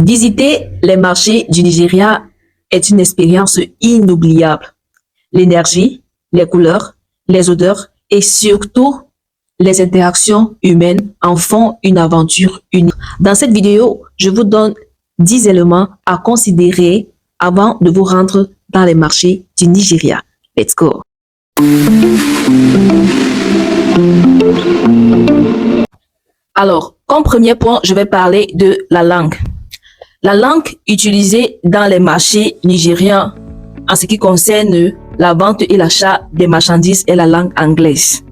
Visiter les marchés du Nigeria est une expérience inoubliable. L'énergie, les couleurs, les odeurs et surtout les interactions humaines en font une aventure unique. Dans cette vidéo, je vous donne 10 éléments à considérer avant de vous rendre dans les marchés du Nigeria. Let's go! Alors, comme premier point, je vais parler de la langue. La langue utilisée dans les marchés nigériens en ce qui concerne la vente et l'achat des marchandises est la langue anglaise.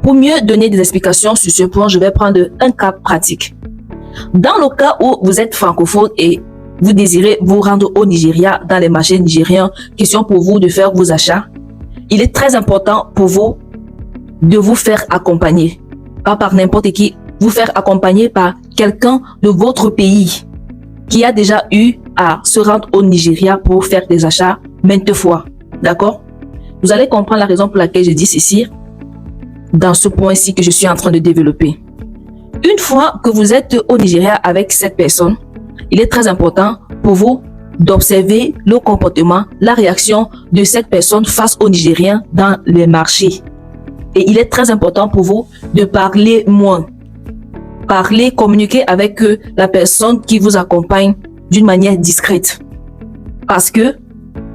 Pour mieux donner des explications sur ce point, je vais prendre un cas pratique. Dans le cas où vous êtes francophone et vous désirez vous rendre au Nigeria, dans les marchés nigériens, question pour vous de faire vos achats, il est très important pour vous de vous faire accompagner, pas par n'importe qui, vous faire accompagner par quelqu'un de votre pays qui a déjà eu à se rendre au Nigeria pour faire des achats maintes fois. D'accord? Vous allez comprendre la raison pour laquelle je dis ceci dans ce point-ci que je suis en train de développer. Une fois que vous êtes au Nigeria avec cette personne, il est très important pour vous d'observer le comportement, la réaction de cette personne face aux Nigériens dans les marchés. Et il est très important pour vous de parler moins. Parler, communiquer avec la personne qui vous accompagne d'une manière discrète. Parce que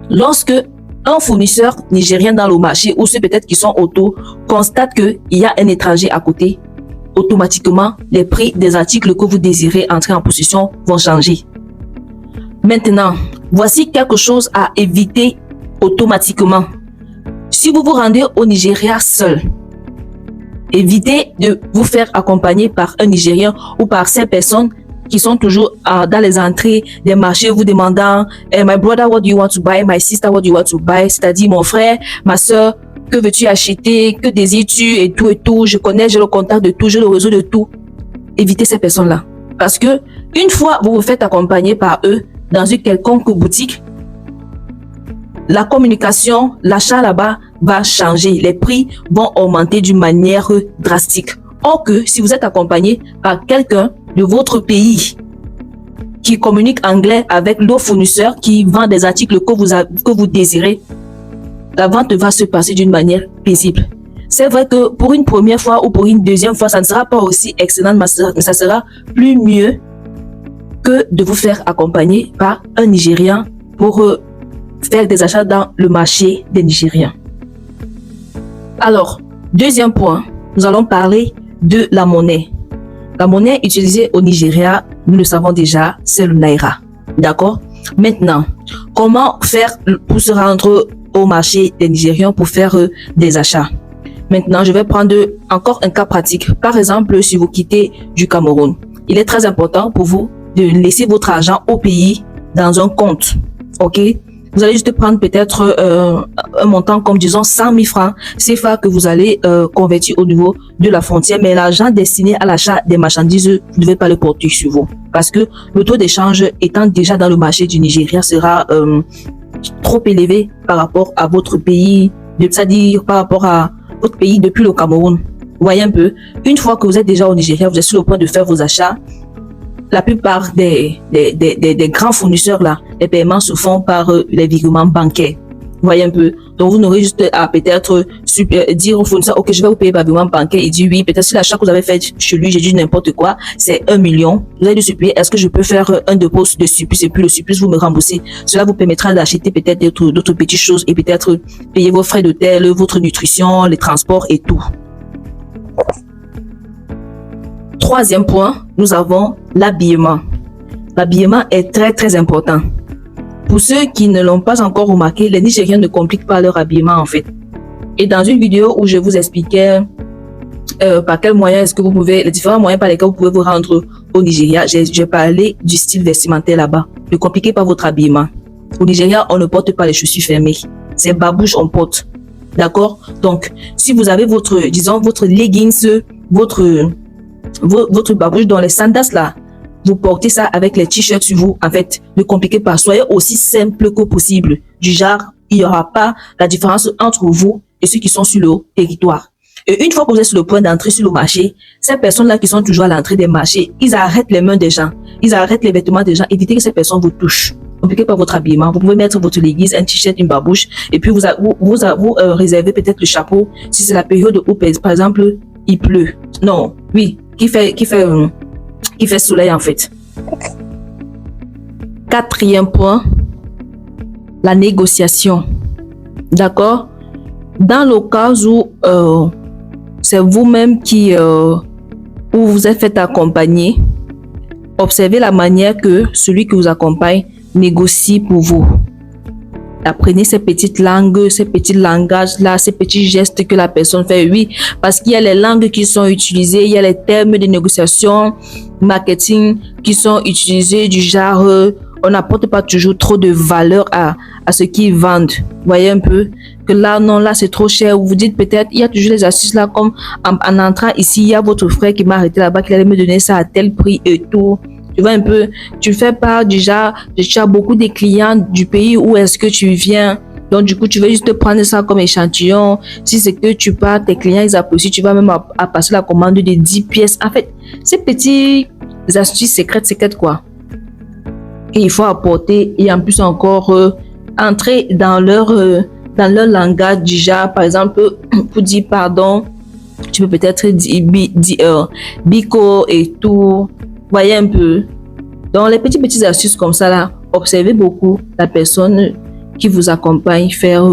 lorsque un fournisseur nigérien dans le marché ou ceux peut-être qui sont autour constate qu'il y a un étranger à côté, automatiquement, les prix des articles que vous désirez entrer en possession vont changer. Maintenant, voici quelque chose à éviter automatiquement. Si vous vous rendez au Nigeria seul, évitez de vous faire accompagner par un Nigérien ou par ces personnes qui sont toujours dans les entrées des marchés vous demandant My brother, what do you want to buy? My sister, what do you want to buy? C'est-à-dire mon frère, ma soeur, que veux-tu acheter? Que désires-tu? Et tout. Je connais, j'ai le contact de tout, j'ai le réseau de tout. Évitez ces personnes-là. Parce que une fois vous vous faites accompagner par eux dans une quelconque boutique, la communication, l'achat là-bas va changer. Les prix vont augmenter d'une manière drastique. Or que si vous êtes accompagné par quelqu'un de votre pays qui communique anglais avec le fournisseur qui vend des articles que vous désirez, la vente va se passer d'une manière paisible. C'est vrai que pour une première fois ou pour une deuxième fois, ça ne sera pas aussi excellent, mais ça sera plus mieux que de vous faire accompagner par un Nigérien pour faire des achats dans le marché des Nigériens. Alors, deuxième point, nous allons parler de la monnaie. La monnaie utilisée au Nigeria, nous le savons déjà, c'est le Naira. D'accord? Maintenant, comment faire pour se rendre au marché des Nigériens pour faire des achats? Maintenant, je vais prendre encore un cas pratique. Par exemple, si vous quittez du Cameroun, il est très important pour vous de laisser votre argent au pays dans un compte. OK? Vous allez juste prendre peut-être un montant comme disons 100 000 francs CFA que vous allez convertir au niveau de la frontière. Mais l'argent destiné à l'achat des marchandises, vous ne devez pas le porter sur vous. Parce que le taux d'échange étant déjà dans le marché du Nigeria sera trop élevé par rapport à votre pays, c'est-à-dire par rapport à votre pays depuis le Cameroun. Vous voyez un peu, une fois que vous êtes déjà au Nigeria, vous êtes sur le point de faire vos achats. La plupart des grands fournisseurs là, les paiements se font par les virements bancaires. Vous voyez un peu. Donc vous n'aurez juste à peut-être dire au fournisseur, ok, je vais vous payer par virement bancaire. Il dit oui, peut-être si l'achat que vous avez fait chez lui, j'ai dit n'importe quoi, c'est 1 million. Vous allez lui supplier, est-ce que je peux faire un dépôt de surplus et puis le surplus vous me remboursez. Cela vous permettra d'acheter peut-être d'autres petites choses et peut-être payer vos frais d'hôtel, votre nutrition, les transports et tout. Troisième point, nous avons l'habillement. L'habillement est très important. Pour ceux qui ne l'ont pas encore remarqué, les Nigériens ne compliquent pas leur habillement en fait. Et dans une vidéo où je vous expliquais par quels moyens est-ce que vous pouvez, les différents moyens par lesquels vous pouvez vous rendre au Nigeria, j'ai parlé du style vestimentaire là-bas. Ne compliquez pas votre habillement. Au Nigeria, on ne porte pas les chaussures fermées. C'est babouche on porte. D'accord? Donc, si vous avez votre leggings, votre babouche dans les sandals là, vous portez ça avec les t-shirts sur vous. En fait, ne compliquez pas. Soyez aussi simple que possible. Du genre, il n'y aura pas la différence entre vous et ceux qui sont sur le territoire. Et une fois que vous êtes sur le point d'entrer sur le marché, ces personnes-là qui sont toujours à l'entrée des marchés, ils arrêtent les mains des gens, ils arrêtent les vêtements des gens, évitez que ces personnes vous touchent. Compliquez pas votre habillement. Vous pouvez mettre votre leggings, un t-shirt, une babouche, et puis vous réservez peut-être le chapeau si c'est la période où, par exemple, il pleut. Non, oui, qui fait soleil en fait. Quatrième point, la négociation. D'accord? Dans le cas où c'est vous-même où vous êtes fait accompagner, observez la manière que celui qui vous accompagne négocie pour vous. Apprenez ces petites langues, ces petits langages-là, ces petits gestes que la personne fait. Oui, parce qu'il y a les langues qui sont utilisées, il y a les termes de négociation, marketing qui sont utilisés du genre, on n'apporte pas toujours trop de valeur à ce qu'ils vendent. Vous voyez un peu que là, non, là, c'est trop cher. Vous dites peut-être, il y a toujours les astuces là, comme en entrant ici, il y a votre frère qui m'a arrêté là-bas, qui allait me donner ça à tel prix et tout. Tu vois un peu, tu fais part déjà, tu as beaucoup de clients du pays où est-ce que tu viens. Donc, du coup, tu veux juste prendre ça comme échantillon. Si c'est que tu pars, tes clients, ils apprécient, tu vas même à passer la commande de 10 pièces. En fait, ces petites astuces secrètes quoi. Et il faut apporter et en plus encore entrer dans leur langage déjà. Par exemple, pour dire pardon, tu peux peut-être dire bico et tout. Voyez un peu. Donc, les petites astuces comme ça là, observez beaucoup la personne qui vous accompagne faire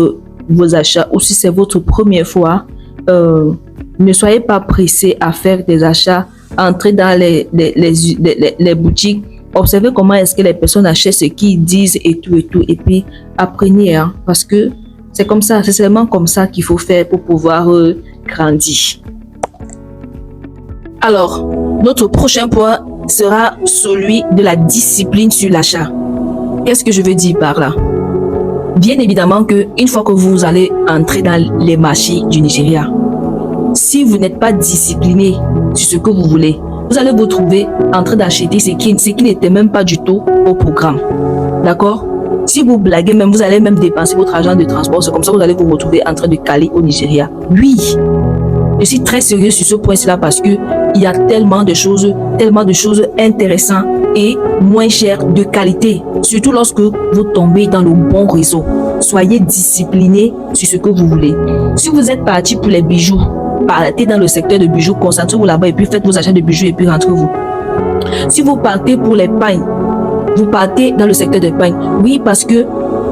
vos achats. Ou si c'est votre première fois, ne soyez pas pressé à faire des achats. Entrez dans les boutiques. Observez comment est-ce que les personnes achètent ce qu'ils disent et tout. Et puis, apprenez. Hein, parce que c'est comme ça, c'est seulement comme ça qu'il faut faire pour pouvoir grandir. Alors, notre prochain point sera celui de la discipline sur l'achat. Qu'est-ce que je veux dire par là? Bien évidemment que une fois que vous allez entrer dans les marchés du Nigeria, si vous n'êtes pas discipliné sur ce que vous voulez, vous allez vous trouver en train d'acheter ce qui n'était même pas du tout au programme. D'accord? Si vous blaguez même, vous allez même dépenser votre argent de transport. C'est comme ça que vous allez vous retrouver en train de caler au Nigeria. Oui, je suis très sérieux sur ce point-là parce que il y a tellement de choses intéressantes et moins chères de qualité. Surtout lorsque vous tombez dans le bon réseau. Soyez discipliné sur ce que vous voulez. Si vous êtes parti pour les bijoux, partez dans le secteur de bijoux, concentrez-vous là-bas et puis faites vos achats de bijoux et puis rentrez-vous. Si vous partez pour les pagnes, vous partez dans le secteur des pagnes. Oui, parce que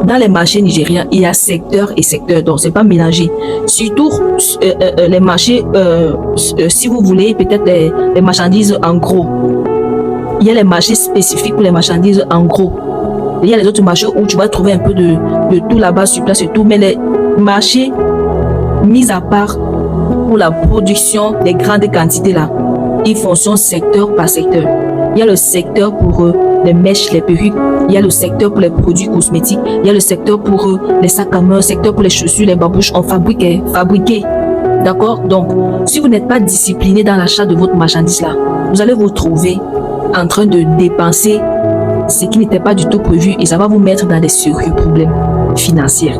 dans les marchés nigériens, il y a secteur et secteur, donc c'est pas mélangé. Surtout les marchés, si vous voulez peut-être les marchandises en gros. Il y a les marchés spécifiques pour les marchandises en gros. Il y a les autres marchés où tu vas trouver un peu de tout là-bas sur place et tout, mais les marchés mis à part pour la production des grandes quantités là, ils fonctionnent secteur par secteur. Il y a le secteur pour les mèches, les perruques, il y a le secteur pour les produits cosmétiques, il y a le secteur pour les sacs à main, le secteur pour les chaussures, les babouches, on fabriqué. D'accord? Donc, si vous n'êtes pas discipliné dans l'achat de votre marchandise là, vous allez vous trouver en train de dépenser ce qui n'était pas du tout prévu et ça va vous mettre dans des sérieux problèmes financiers.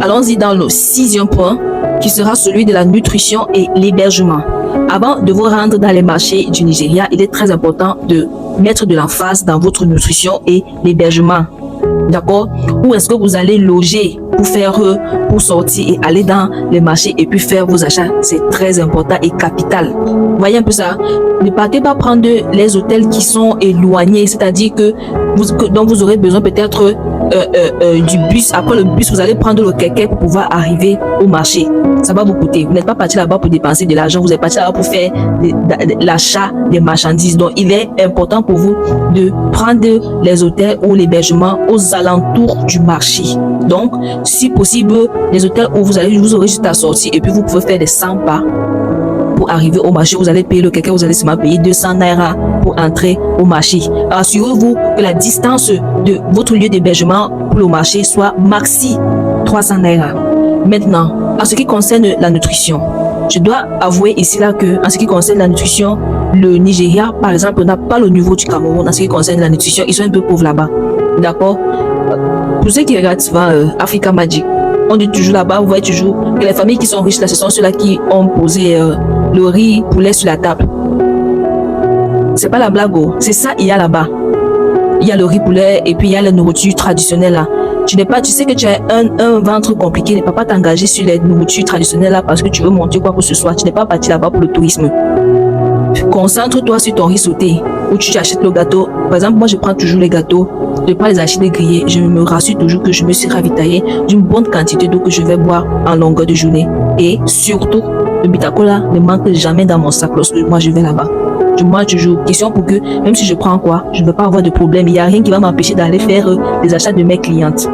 Allons-y dans le 6e point qui sera celui de la nutrition et l'hébergement. Avant de vous rendre dans les marchés du Nigeria, il est très important de mettre de l'emphase dans votre nutrition et l'hébergement. D'accord? Où est-ce que vous allez loger pour sortir et aller dans les marchés et puis faire vos achats? C'est très important et capital. Voyez un peu ça. Ne partez pas prendre les hôtels qui sont éloignés, c'est-à-dire que dont vous aurez besoin peut-être du bus. Après le bus, vous allez prendre le kéké pour pouvoir arriver au marché. Ça va vous coûter. Vous n'êtes pas parti là-bas pour dépenser de l'argent, vous êtes parti là-bas pour faire l'achat des marchandises. Donc, il est important pour vous de prendre les hôtels ou l'hébergement aux alentours du marché. Donc, si possible, les hôtels où vous aurez juste à sortir et puis vous pouvez faire des 100 pas pour arriver au marché. Vous allez payer le kéké, vous allez seulement payer 200 naira pour entrer au marché. Assurez-vous que la distance de votre lieu d'hébergement pour le marché soit maxi 300 naira. Maintenant, en ce qui concerne la nutrition, je dois avouer ici là que en ce qui concerne la nutrition, le Nigeria, par exemple, n'a pas le niveau du Cameroun en ce qui concerne la nutrition. Ils sont un peu pauvres là-bas. D'accord? Pour ceux qui regardent souvent Africa Magic, On dit toujours là-bas, vous voyez toujours que les familles qui sont riches là, ce sont ceux-là qui ont posé le riz, poulet sur la table. C'est pas la blague, oh. C'est ça, il y a là-bas. Il y a le riz poulet et puis il y a la nourriture traditionnelle là. Tu sais que tu as un ventre compliqué, ne peux pas t'engager sur les nourritures traditionnelles là parce que tu veux monter quoi que ce soit. Tu n'es pas parti là-bas pour le tourisme. Concentre-toi sur ton riz sauté ou tu achètes le gâteau. Par exemple, moi je prends toujours les gâteaux, je prends les acheter grillés. Je me rassure toujours que je me suis ravitaillé d'une bonne quantité d'eau que je vais boire en longueur de journée. Et surtout, le Bitacola ne manque jamais dans mon sac lorsque moi je vais là-bas. Je mange toujours. Question pour que, même si je prends quoi, je ne vais pas avoir de problème. Il n'y a rien qui va m'empêcher d'aller faire les achats de mes clientes.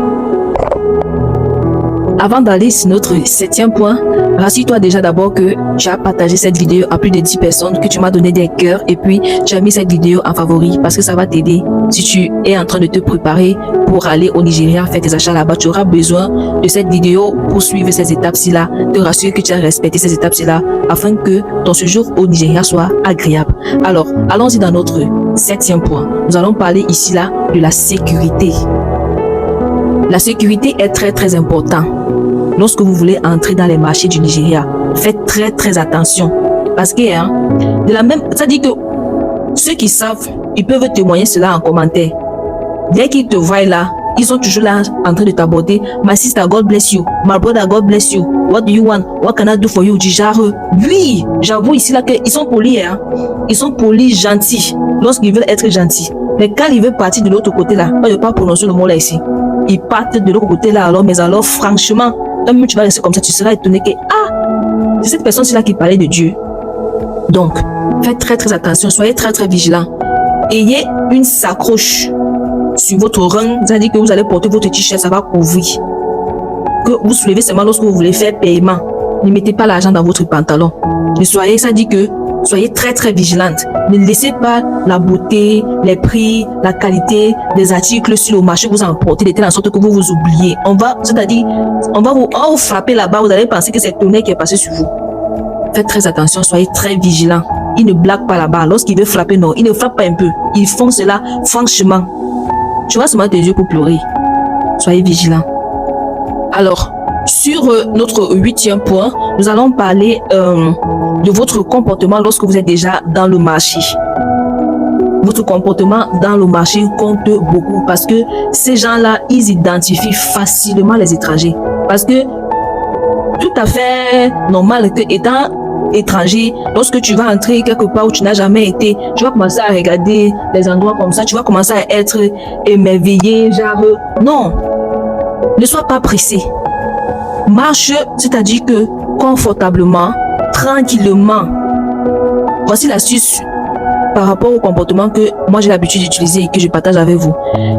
Avant d'aller sur notre 7e point, rassure-toi déjà d'abord que tu as partagé cette vidéo à plus de 10 personnes, que tu m'as donné des cœurs et puis tu as mis cette vidéo en favori parce que ça va t'aider. Si tu es en train de te préparer pour aller au Nigeria faire tes achats là-bas, tu auras besoin de cette vidéo pour suivre ces étapes-ci là, te rassurer que tu as respecté ces étapes-ci là afin que ton séjour au Nigeria soit agréable. Alors, allons-y dans notre 7e point. Nous allons parler ici là de la sécurité. La sécurité est très très importante. Lorsque vous voulez entrer dans les marchés du Nigeria, faites très très attention. Parce que, ça dit que ceux qui savent, ils peuvent témoigner cela en commentaire. Dès qu'ils te voient là, ils sont toujours là en train de t'aborder. My sister, God bless you. My brother, God bless you. What do you want? What can I do for you? Du genre, oui, j'avoue ici là qu'ils sont polis, hein. Ils sont polis, gentils, lorsqu'ils veulent être gentils. Mais quand ils veulent partir de l'autre côté là, moi je ne vais pas prononcer le mot là ici. Ils partent de l'autre côté là alors, mais alors franchement, même tu vas rester comme ça, tu seras étonné que, c'est cette personne-ci là qui parlait de Dieu. Donc, faites très très attention, soyez très très vigilants. Ayez une sacoche sur votre rang, c'est-à-dire que vous allez porter votre t-shirt, ça va couvrir. Que vous soulevez seulement lorsque vous voulez faire paiement. Ne mettez pas l'argent dans votre pantalon. Mais ça dit que soyez très très vigilante. Ne laissez pas la beauté, les prix, la qualité des articles sur le marché vous emporter de telle sorte que vous vous oubliez. On va vous frapper là-bas, vous allez penser que c'est tonnerre qui est passé sur vous. Faites très attention, soyez très vigilants. Ils ne blaguent pas là-bas. Lorsqu'ils veulent frapper, non, ils ne frappent pas un peu. Ils font cela franchement. Tu vas seulement tes yeux pour pleurer. Soyez vigilants. Alors, sur notre 8e point, nous allons parler de votre comportement lorsque vous êtes déjà dans le marché. Votre comportement dans le marché compte beaucoup parce que ces gens-là, ils identifient facilement les étrangers. Parce que tout à fait normal que étant étranger, lorsque tu vas entrer quelque part où tu n'as jamais été, tu vas commencer à regarder les endroits comme ça, tu vas commencer à être émerveillé, genre non, ne sois pas pressé. Marche, c'est-à-dire que confortablement, tranquillement. Voici l'astuce par rapport au comportement que moi j'ai l'habitude d'utiliser et que je partage avec vous.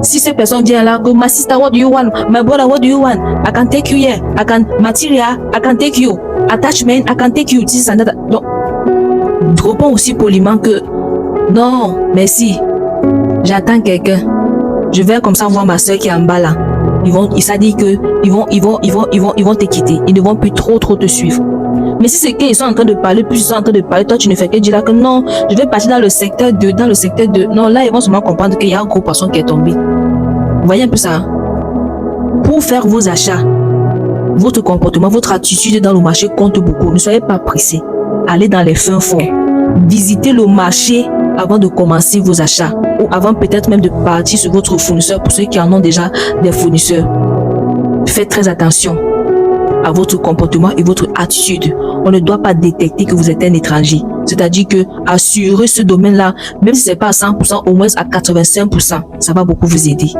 Si cette personne vient là, que my sister, what do you want? My brother, what do you want? I can take you here. I can material, I can take you. Attachment, I can take you. Donc, réponds aussi poliment que non, merci. J'attends quelqu'un. Je vais comme ça voir ma soeur qui est en bas là. Ça dit que ils vont te quitter. Ils ne vont plus trop te suivre. Mais si c'est qu'ils sont en train de parler, plus ils sont en train de parler, toi tu ne fais que dire là que non, je vais passer dans le secteur 2, non, là ils vont seulement comprendre qu'il y a un gros poisson qui est tombé. Vous voyez un peu ça? Pour faire vos achats, votre comportement, votre attitude dans le marché compte beaucoup. Ne soyez pas pressés. Allez dans les fins fonds. Visitez le marché avant de commencer vos achats ou avant peut-être même de partir sur votre fournisseur pour ceux qui en ont déjà des fournisseurs. Faites très attention à votre comportement et votre attitude. On ne doit pas détecter que vous êtes un étranger. C'est-à-dire que assurer ce domaine-là, même si ce n'est pas à 100%, au moins à 85%, ça va beaucoup vous aider.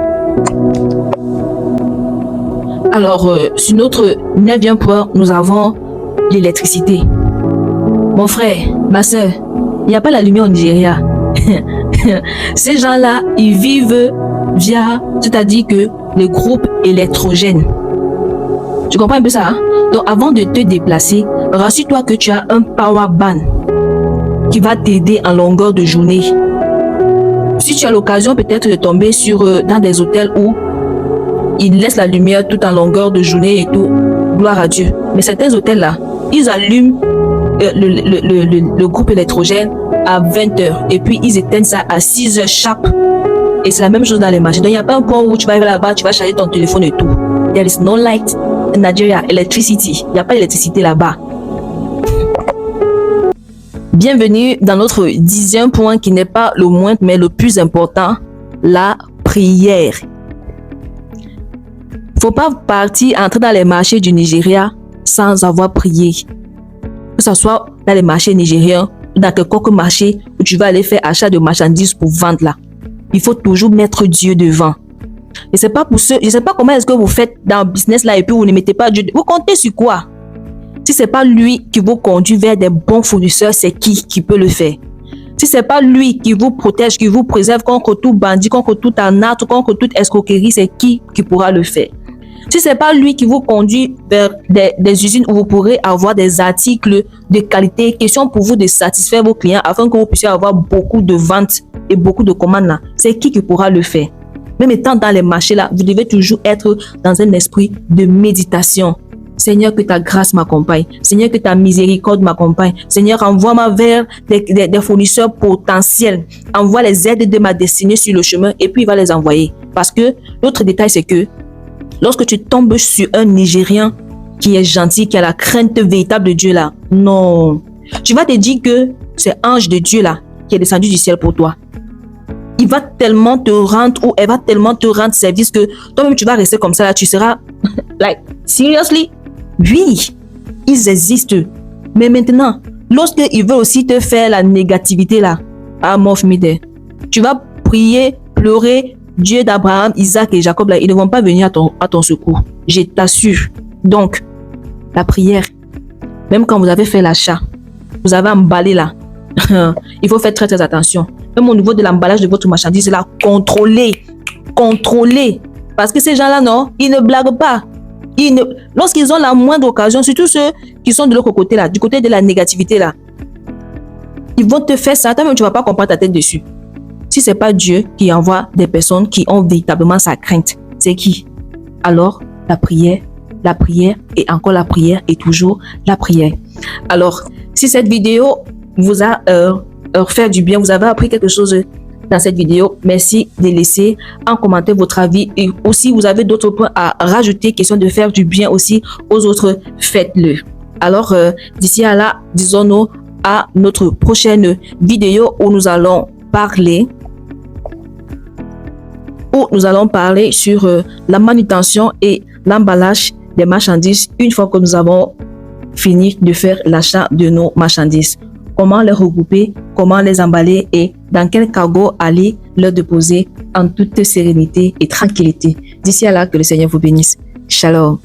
Alors, sur notre 9e point, nous avons l'électricité. Mon frère, ma soeur, il n'y a pas la lumière au Nigeria. Ces gens-là, ils vivent via, c'est-à-dire que les groupes électrogènes. Tu comprends un peu ça, hein? Donc, avant de te déplacer, rassure-toi que tu as un power bank qui va t'aider en longueur de journée. Si tu as l'occasion peut-être de tomber dans des hôtels où ils laissent la lumière tout en longueur de journée et tout, gloire à Dieu. Mais certains hôtels-là, ils allument le groupe électrogène à 20h et puis ils éteignent ça à 6h chaque. Et c'est la même chose dans les marchés. Donc il n'y a pas un point où tu vas aller là-bas, tu vas charger ton téléphone et tout. Il There is no light in Nigeria. Electricity. Il n'y a pas d'électricité là-bas. Bienvenue dans notre 10e point qui n'est pas le moindre mais le plus important, la prière. Faut pas partir entrer dans les marchés du Nigeria sans avoir prié. Que ce soit dans les marchés nigériens ou dans quelconque marché où tu vas aller faire achat de marchandises pour vendre là. Il faut toujours mettre Dieu devant. Et c'est pas pour ceux, je sais pas comment est-ce que vous faites dans le business là et puis vous ne mettez pas Dieu. Vous comptez sur quoi? Si c'est pas lui qui vous conduit vers des bons fournisseurs, c'est qui peut le faire? Si c'est pas lui qui vous protège, qui vous préserve contre tout bandit, contre tout arnaque, contre toute escroquerie, c'est qui pourra le faire? Si c'est pas lui qui vous conduit vers des usines où vous pourrez avoir des articles de qualité, question pour vous de satisfaire vos clients afin que vous puissiez avoir beaucoup de ventes et beaucoup de commandes là, c'est qui pourra le faire? Même étant dans les marchés là, vous devez toujours être dans un esprit de méditation. Seigneur, que ta grâce m'accompagne. Seigneur, que ta miséricorde m'accompagne. Seigneur, envoie-moi vers des fournisseurs potentiels. Envoie les aides de ma destinée sur le chemin et puis il va les envoyer. Parce que l'autre détail, c'est que lorsque tu tombes sur un Nigérien qui est gentil, qui a la crainte véritable de Dieu là, non. Tu vas te dire que c'est ange de Dieu là qui est descendu du ciel pour toi. Il va tellement te rendre ou elle va tellement te rendre service que toi-même tu vas rester comme ça là, tu seras like, seriously? Oui, ils existent. Mais maintenant, lorsqu'ils veulent aussi te faire la négativité là, ah mon fils, tu vas prier, pleurer, Dieu d'Abraham, Isaac et Jacob là, ils ne vont pas venir à ton secours. Je t'assure. Donc, la prière, même quand vous avez fait l'achat, vous avez emballé là, il faut faire très très attention. Même au niveau de l'emballage de votre marchandise là, contrôlez. Parce que ces gens-là, non, ils ne blaguent pas. Lorsqu'ils ont la moindre occasion, surtout ceux qui sont de l'autre côté là, du côté de la négativité là, ils vont te faire ça, toi-même tu vas pas comprendre ta tête dessus. Si c'est pas Dieu qui envoie des personnes qui ont véritablement sa crainte, c'est qui? Alors, la prière et encore la prière et toujours la prière. Alors, si cette vidéo vous a fait du bien, vous avez appris quelque chose dans cette vidéo, merci de laisser en commentaire votre avis et aussi vous avez d'autres points à rajouter, question de faire du bien aussi aux autres, faites-le. Alors, d'ici à là, disons-nous à notre prochaine vidéo où nous allons parler sur la manutention et l'emballage des marchandises une fois que nous avons fini de faire l'achat de nos marchandises. Comment les regrouper, comment les emballer et dans quel cargo aller les déposer en toute sérénité et tranquillité. D'ici à là, que le Seigneur vous bénisse. Shalom.